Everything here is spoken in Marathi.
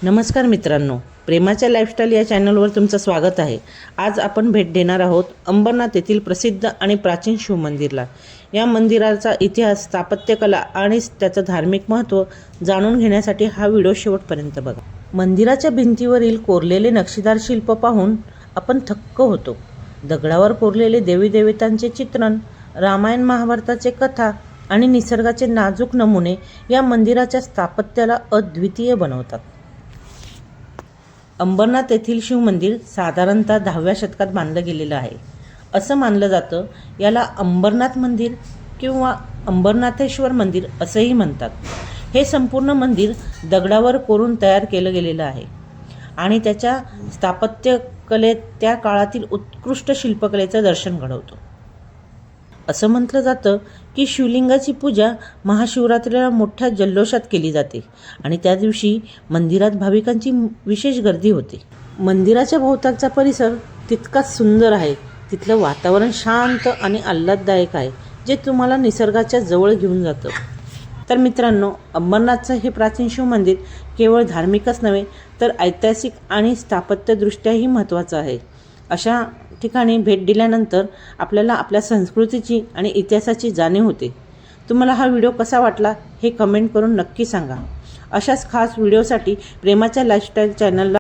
नमस्कार मित्रांनो, प्रेमाच्या लाईफस्टाईल या चॅनलवर तुमचं स्वागत आहे। आज आपण भेट देणार आहोत अंबरनाथ येथील प्रसिद्ध आणि प्राचीन शिवमंदिरला। या मंदिराचा इतिहास, स्थापत्यकला आणि त्याचं धार्मिक महत्त्व जाणून घेण्यासाठी हा व्हिडिओ शेवटपर्यंत बघा। मंदिराच्या भिंतीवरील कोरलेले नक्षीदार शिल्प पाहून आपण थक्क होतो। दगडावर कोरलेले देवी देवतांचे चित्रण, रामायण महाभारताचे कथा आणि निसर्गाचे नाजूक नमुने या मंदिराच्या स्थापत्याला अद्वितीय बनवतात। अंबरनाथ येथील शिवमंदिर साधारणतः 10व्या शतकात बांधलं गेलेलं आहे। असं मानलं जातं याला अंबरनाथ मंदिर किंवा अंबरनाथेश्वर मंदिर असंही म्हणतात। हे संपूर्ण मंदिर दगडावर कोरून तयार केलं गेलेलं आहे आणि त्याच्या स्थापत्यकलेत त्या काळातील उत्कृष्ट शिल्पकलेचं दर्शन घडवतो। असं म्हटलं जातं की शिवलिंगाची पूजा महाशिवरात्रीला मोठ्या जल्लोषात केली जाते आणि त्या दिवशी मंदिरात भाविकांची विशेष गर्दी होते। मंदिराच्या भोवतालचा परिसर तितकाच सुंदर आहे। तिथलं वातावरण शांत आणि आल्हाददायक आहे, जे तुम्हाला निसर्गाच्या जवळ घेऊन जातं। तर मित्रांनो, अंबरनाथचं हे प्राचीन शिवमंदिर केवळ धार्मिकच नव्हे तर ऐतिहासिक आणि स्थापत्यदृष्ट्याही महत्त्वाचं आहे। अशा ठिकाणी भेट दिल्यानंतर आपल्याला आपल्या संस्कृतीची आणि इतिहासाची जाणीव होते। तुम्हाला हा व्हिडिओ कसा वाटला हे कमेंट करून नक्की सांगा। अशाच खास व्हिडिओसाठी प्रेमाच्या लाईफस्टाईल चॅनलला